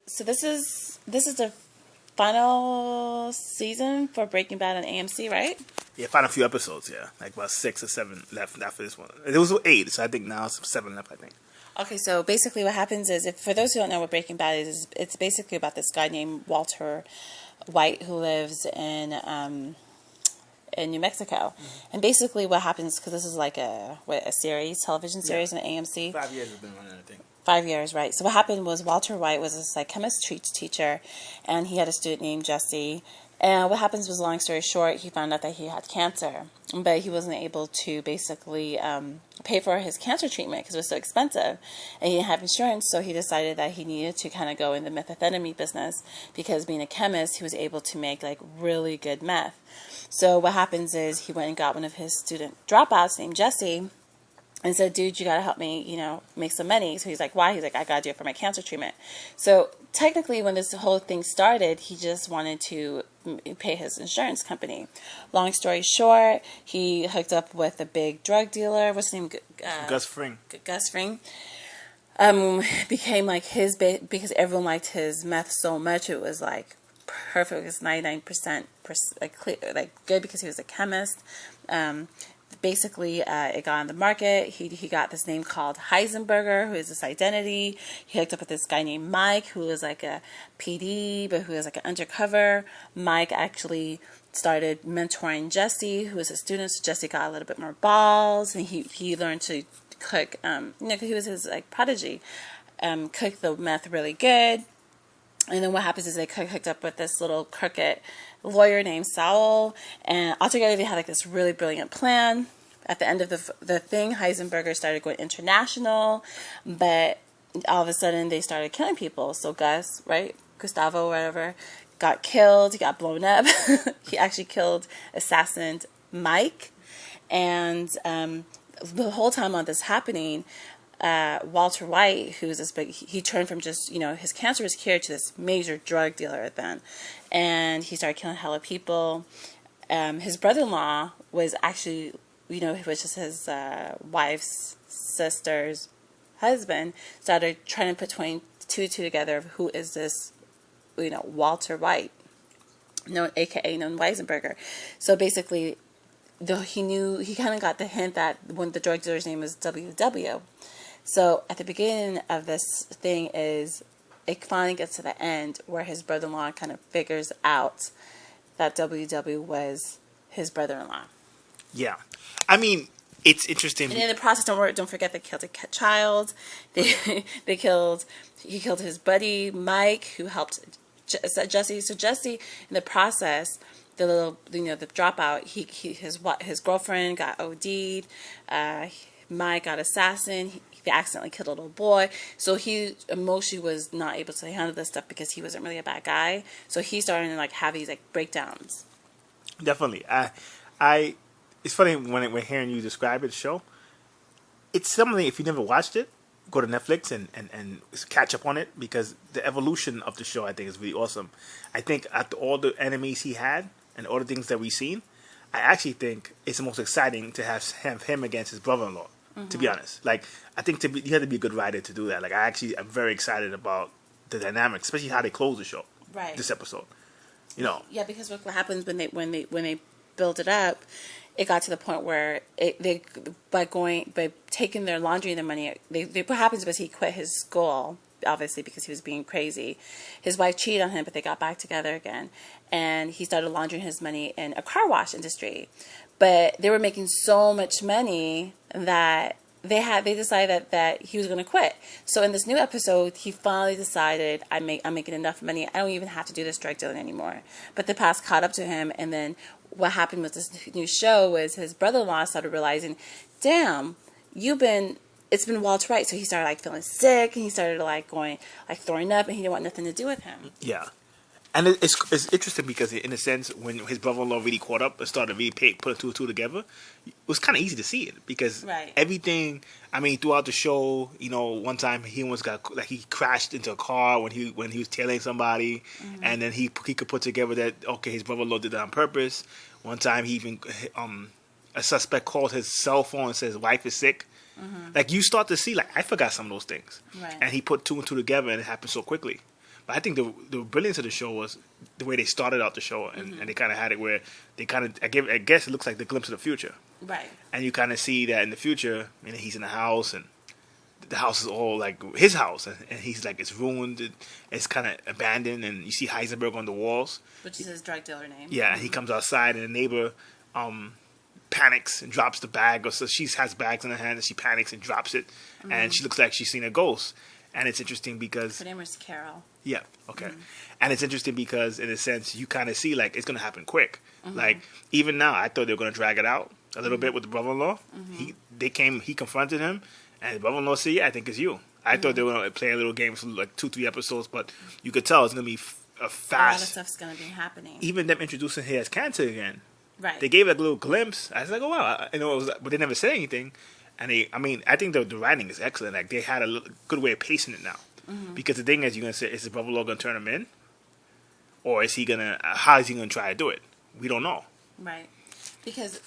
So this is the final season for Breaking Bad on AMC, right? Yeah, found a few episodes. Yeah, like about 6 or 7 left after this one. There was 8, so I think now it's 7 left. I think. Okay, so basically what happens is, if for those who don't know what Breaking Bad is, it's basically about this guy named Walter White who lives in New Mexico. And basically what happens, because this is like a series, television Yeah, series on AMC. 5 years has been running. I think. 5 years, right? So what happened was Walter White was a like chemistry teacher, and he had a student named Jesse. And what happens was, long story short, he found out that he had cancer, but he wasn't able to basically pay for his cancer treatment because it was so expensive, and he didn't have insurance. So he decided that he needed to kind of go in the methamphetamine business, because being a chemist, he was able to make like really good meth. So what happens is, he went and got one of his student dropouts named Jesse, and said, dude, you got to help me, make some money. So he's like, why? He's like, I got to do it for my cancer treatment. So technically, when this whole thing started, he just wanted to pay his insurance company. Long story short, he hooked up with a big drug dealer. What's his name? Gus Fring. Gus Fring. Became like his because everyone liked his meth so much. It was like perfect. It was 99% like clear, like good, because he was a chemist. Basically, it got on the market. He got this name called Heisenberger, who is this identity. He hooked up with this guy named Mike, who was like a PD, but who was like an undercover. Mike actually started mentoring Jesse, who was a student. So Jesse got a little bit more balls, and he learned to cook. 'Cause he was his like prodigy. Cook the meth really good. And then what happens is, they hooked up with this little crooked lawyer named Saul, and altogether they had like this really brilliant plan. At the end of the thing, Heisenberger started going international, but all of a sudden they started killing people. So Gus, right, Gustavo, whatever, got killed. He got blown up. He actually killed assassin Mike, and the whole time on this happening, Walter White, who's this big, he turned from just, his cancer was cured, to this major drug dealer then. And he started killing hella people. His brother-in-law was actually, which is his wife's sister's husband, started trying to put two together of who is this, Walter White, AKA known Weisenberger. So basically, though he kind of got the hint that when the drug dealer's name was WW. So at the beginning of this thing it finally gets to the end, where his brother-in-law kind of figures out that WW was his brother-in-law. Yeah, I mean, it's interesting. And in the process, don't forget, they killed a child. He killed his buddy Mike, who helped Jesse. So Jesse, in the process, the little, the dropout, his girlfriend got OD'd. Mike got assassin. He accidentally killed a little boy. So he emotionally was not able to handle this stuff, because he wasn't really a bad guy. So he started to like have these like breakdowns. Definitely, it's funny when we're hearing you describe it. Show, it's something. If you never watched it, go to Netflix and catch up on it, because the evolution of the show, I think, is really awesome. I think after all the enemies he had and all the things that we've seen, I actually think it's the most exciting to have him against his brother-in-law. Mm-hmm. To be honest, like, I think you have to be a good writer to do that. Like, I'm very excited about the dynamics, especially how they close the show. Right. This episode, Yeah, because what happens when they build it up, it got to the point where by taking their laundry and their money, what happens was, he quit his school, obviously, because he was being crazy. His wife cheated on him, but they got back together again, and he started laundering his money in a car wash industry. But they were making so much money that they decided that he was going to quit. So in this new episode, he finally decided, I'm making enough money. I don't even have to do this drug dealing anymore. But the past caught up to him, and then what happened with this new show was, his brother-in-law started realizing, damn, it's been Walter White. So he started like feeling sick, and he started like going, like throwing up, and he didn't want nothing to do with him. Yeah. And it's interesting, because in a sense, when his brother-in-law really caught up and started really putting two and two together, it was kind of easy to see it, because everything. I mean, throughout the show, one time he almost got, like, he crashed into a car when he was tailing somebody, mm-hmm. and then he could put together that, okay, his brother-in-law did that on purpose. One time he even a suspect called his cell phone and says his wife is sick. Mm-hmm. Like, you start to see, like, I forgot some of those things, right. And he put two and two together, and it happened so quickly. But I think the brilliance of the show was the way they started out the show, and they kind of had it where they kind of, I guess it looks like the glimpse of the future. Right. And you kind of see that in the future, he's in the house, and the house is all like his house, and he's like, it's ruined, it's kind of abandoned, and you see Heisenberg on the walls. Which is his drug dealer name. Yeah, and he comes outside, and the neighbor panics and drops the bag, or so she has bags in her hand, and she panics and drops it, and she looks like she's seen a ghost. And it's interesting because... Her name was Carol. Yeah, okay. And it's interesting because, in a sense, you kind of see, like, it's going to happen quick. Like, even now, I thought they were going to drag it out a little bit with the brother-in-law. He confronted him, and the brother-in-law said, yeah, I think it's you. I thought they were going to play a little game for, like, 2-3 episodes, but you could tell it's going to be a fast... A lot of stuff's going to be happening. Even them introducing her as cancer again. Right. They gave it a little glimpse. I was like, oh, wow. It was, but they never said anything. And I think the writing is excellent. Like, they had a good way of pacing it now. Because the thing is, you're going to say, is the brother-in-law going to turn him in? Or is he going to, how is he going to try to do it? We don't know. Right. Because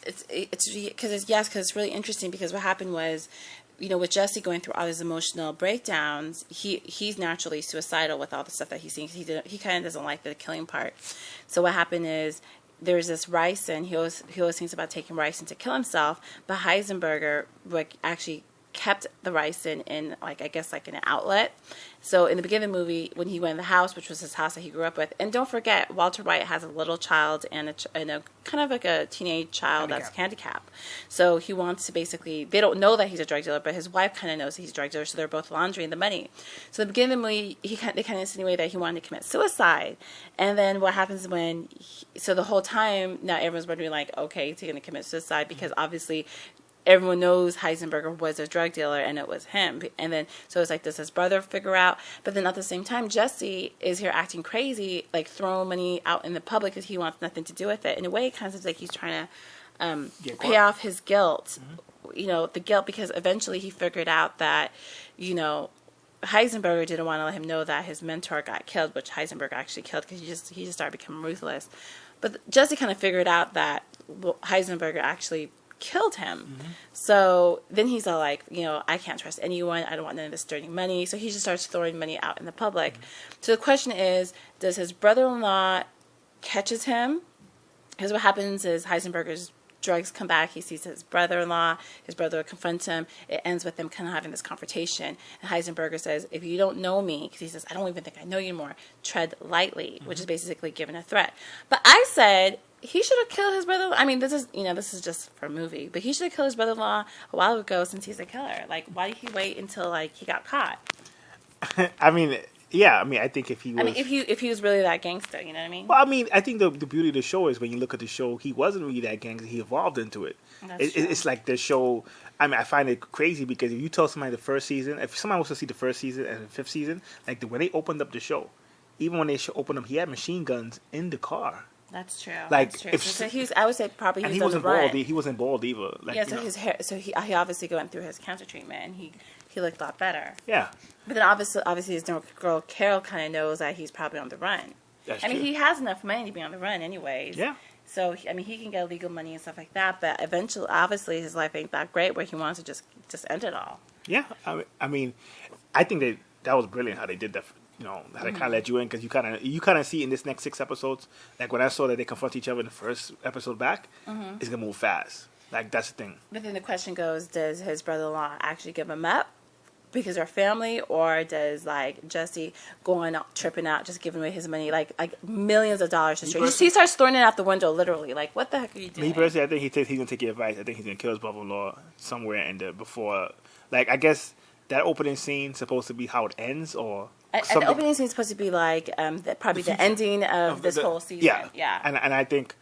it's really interesting, because what happened was, with Jesse going through all his emotional breakdowns, he's naturally suicidal with all the stuff that he's seeing. He kind of doesn't like the killing part. So what happened is, there's this ricin. He always thinks about taking ricin to kill himself, but Heisenberger actually kept the ricin in, like, I guess, like in an outlet. So in the beginning of the movie, when he went in the house, which was his house that he grew up with, and don't forget, Walter White has a little child and a kind of like a teenage child that's handicapped. So he wants to basically, they don't know that he's a drug dealer, but his wife kind of knows that he's a drug dealer, so they're both laundering the money. So in the beginning of the movie, they kind of insinuate that he wanted to commit suicide. And then what happens so the whole time, now everyone's wondering, like, okay, is he going to commit suicide? Because obviously everyone knows Heisenberger was a drug dealer, and it was him. And then, so it's like, does his brother figure out? But then at the same time, Jesse is here acting crazy, like throwing money out in the public because he wants nothing to do with it. In a way, it kind of seems like he's trying to pay off his guilt. The guilt, because eventually he figured out that, Heisenberger didn't want to let him know that his mentor got killed, which Heisenberger actually killed, because he just started becoming ruthless. But Jesse kind of figured out that Heisenberger actually killed him. So then he's all like, I can't trust anyone. I don't want none of this dirty money. So he just starts throwing money out in the public. So the question is, does his brother-in-law catches him? Because what happens is Heisenberger's drugs come back. He sees his brother-in-law. His brother confronts him. It ends with them kind of having this confrontation. And Heisenberger says, if you don't know me, because he says, I don't even think I know you anymore, tread lightly, which is basically giving a threat. But I said, he should have killed his brother. I mean, this is just for a movie, but he should have killed his brother-in-law a while ago, since he's a killer. Like, why did he wait until, like, he got caught? I think if he was... if he was really that gangster, you know what I mean? Well, I think the beauty of the show is when you look at the show, he wasn't really that gangster. He evolved into it. It's like the show... I find it crazy, because if you tell somebody the first season, if somebody wants to see the first season and the fifth season, like when they opened up the show, even when they opened up, he had machine guns in the car. That's true. Like, that's true. So I would say probably he wasn't bald. He wasn't bald either. Like, yeah. So his hair. So he obviously went through his cancer treatment, and he looked a lot better. Yeah. But then obviously his girl Carol kind of knows that he's probably on the run. That's true. He has enough money to be on the run, anyways. Yeah. So he can get illegal money and stuff like that. But eventually, obviously, his life ain't that great, where he wants to just end it all. Yeah. I think that was brilliant how they did that. How they kind of let you in, because you kind of see in this next 6 episodes, like when I saw that they confront each other in the first episode back, it's gonna move fast. Like, that's the thing. But then the question goes: does his brother-in-law actually give him up because they're family, or does, like, Jesse going out tripping out, just giving away his money, like millions of dollars to strangers? He starts throwing it out the window, literally. Like, what the heck are you doing? Me personally, I think he's gonna take your advice. I think he's gonna kill his brother-in-law somewhere before. Like, I guess that opening scene supposed to be how it ends, or. The opening scene is supposed to be like probably the ending of this whole season. Yeah. And I think,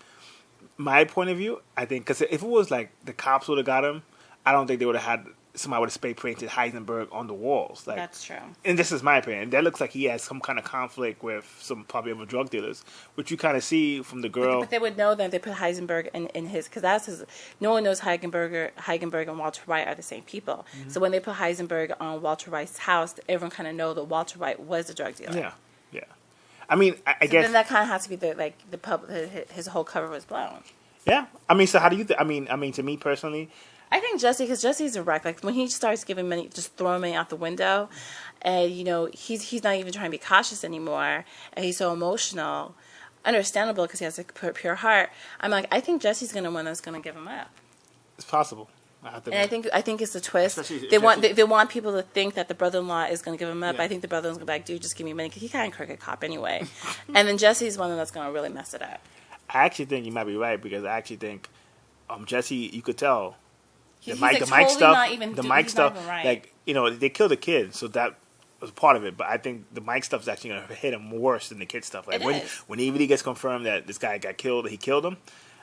my point of view, because if it was like the cops would have got him, I don't think they would have had somebody would have spray painted Heisenberg on the walls. Like, that's true. And this is my opinion. That looks like he has some kind of conflict with some probably other drug dealers, which you kind of see from the girl. But they would know that if they put Heisenberg in his, because that's his. No one knows Heisenberg and Walter White are the same people. So when they put Heisenberg on Walter White's house, everyone kind of know that Walter White was a drug dealer. Yeah. I guess then that kind of has to be the pub. His whole cover was blown. Yeah. So how do you? To me personally, I think Jesse, because Jesse's a wreck. Like when he starts giving money, just throwing money out the window, and he's not even trying to be cautious anymore, and he's so emotional. Understandable because he has a pure heart. I'm like, I think Jesse's gonna one that's gonna give him up. It's possible. And I think it's a twist. Especially They want people to think that the brother-in-law is going to give him up. Yeah. I think the brother-in-law's going to be like, dude, just give me money because he kind of crooked cop anyway. And then Jesse's one that's going to really mess it up. I actually think you might be right because I actually think Jesse, you could tell He's the like mic totally stuff, not even, the he's mic not stuff, even right. like they killed the kid, so that was part of it. But I think the mic stuff is actually going to hit him worse than the kid stuff. Like when it really gets confirmed that this guy got killed, he killed him.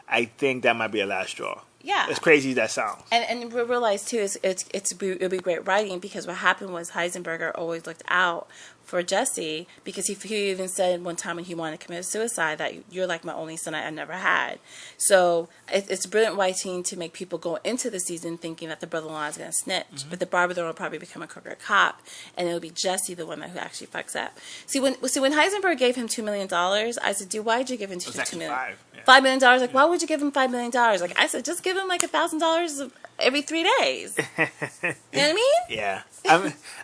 I think that might be a last straw. Yeah, as crazy as that sounds. And we realize too it'll be great writing because what happened was Heisenberger always looked out for Jesse because he even said one time when he wanted to commit suicide that you're like my only son I never had. So it's brilliant writing to make people go into the season thinking that the brother-in-law is going to snitch, but the brother-in-law will probably become a crooked cop, and it'll be Jesse the one who actually fucks up. See when Heisenberg gave him $2 million, I said, dude, why did you give him $2 million? $5 million. Like, why would you give him $5 million? Like I said, just give him like $1,000 every 3 days. You know what I mean? Yeah.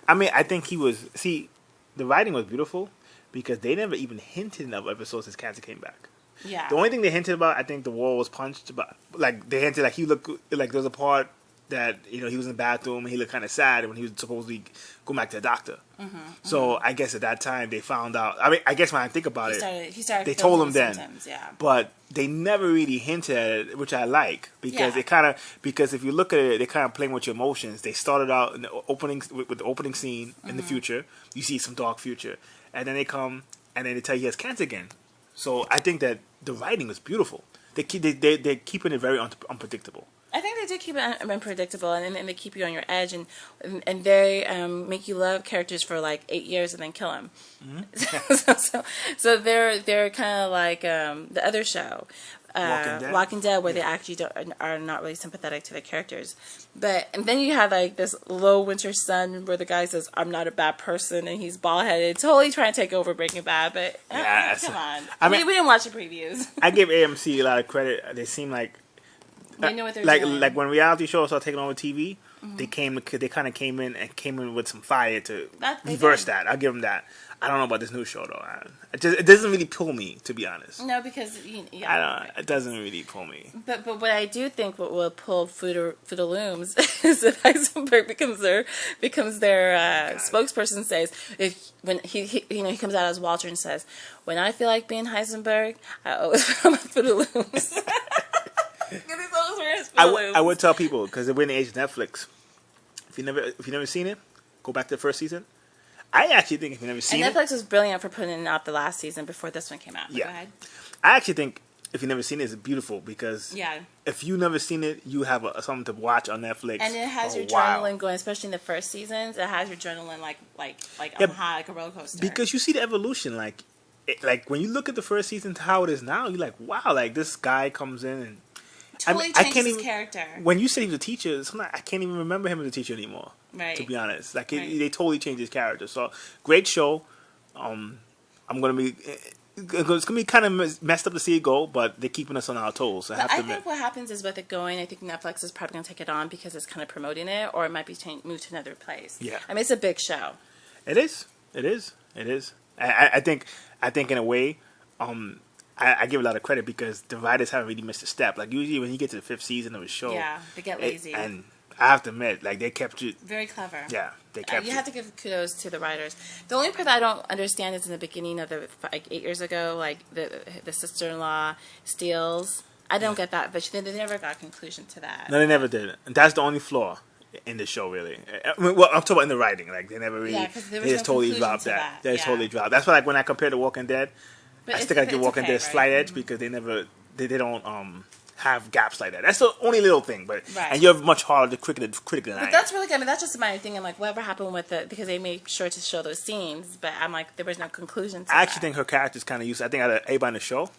I think he was. See, the writing was beautiful because they never even hinted of episodes since cancer came back. Yeah. The only thing they hinted about, I think, the wall was punched. But like they hinted, like he looked like there was a part that he was in the bathroom and he looked kind of sad when he was supposedly going back to the doctor. So I guess at that time they found out. I mean, I guess when I think about he started they told him then. Symptoms, yeah. But they never really hinted at it, which I like because because if you look at it, they're kind of playing with your emotions. They started out in the opening with the opening scene in the future. You see some dark future, and then they come and then they tell you he has cancer again. So I think that the writing is beautiful. They're keeping it very unpredictable. I think they do keep it unpredictable, and they keep you on your edge, and they make you love characters for like 8 years and then kill them. So they're kind of like the other show, Walking Dead, where they actually are not really sympathetic to the characters. And then you have like this low winter sun where the guy says, "I'm not a bad person," and he's bald headed, totally trying to take over Breaking Bad. But come on, I mean, we didn't watch the previews. I give AMC a lot of credit. They seem like. They know what they're doing. Like when reality shows started taking over TV, they kind of came in with some fire to reverse that. I'll give them that. I don't know about this new show though. It doesn't really pull me, to be honest. No, because it doesn't really pull me. But what I do think what will pull Fruit the Looms is if Heisenberg becomes their spokesperson. Says when he comes out as Walter and says, "When I feel like being Heisenberg, I always put on my Fruit the Looms." I would tell people because we're in the age of Netflix. If you never seen it, go back to the first season. I actually think if you've never seen Netflix was brilliant for putting out the last season before this one came out. Yeah. Go ahead. I actually think if you've never seen it, it's beautiful because if you've never seen it, you have something to watch on Netflix. And it has your adrenaline going, especially in the first seasons. It has your adrenaline like on high, like a roller coaster. Because you see the evolution, like when you look at the first season to how it is now, you're like, wow, like this guy comes in and totally changes his character. When you say he was a teacher, sometimes I can't even remember him as a teacher anymore. Right. To be honest, like they totally changed his character. So great show. I'm gonna be. It's gonna be kind of messed up to see it go, but they're keeping us on our toes. I think what happens is with it going, I think Netflix is probably gonna take it on because it's kind of promoting it, or it might be moved to another place. Yeah. I mean, it's a big show. It is. I think in a way, I give a lot of credit because the writers haven't really missed a step. Like usually when you get to the 5th season of a show, they get lazy. And I have to admit, like they kept it very clever. Yeah, they kept. You have to give kudos to the writers. The only part that I don't understand is in the beginning of the 8 years ago, like the sister-in-law steals. I don't get that, but they never got a conclusion to that. No, they never did. And that's the only flaw in the show, really. I mean, well, I'm talking about in the writing. Like they never really. They just totally dropped that. They totally dropped. That's why, like when I compare to Walking Dead. But I still gotta give Walking Dead slight edge because they don't have gaps like that. That's the only little thing, and you're much harder to critic than I am. But that's really good. I mean, that's just my thing. I'm like, whatever happened with it, because they made sure to show those scenes, but I'm like, there was no conclusion to I actually think her character's kind of useless. I think out of everybody in the show,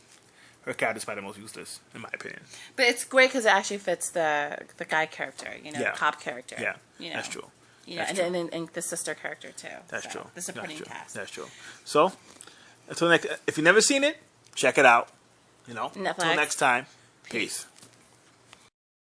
her character's probably the most useless, in my opinion. But it's great because it actually fits the guy character, the cop character. Yeah, that's true. And the sister character, too. That's true. The supporting cast. That's true. So, until next, if you've never seen it, check it out. Until Netflix. next time, peace.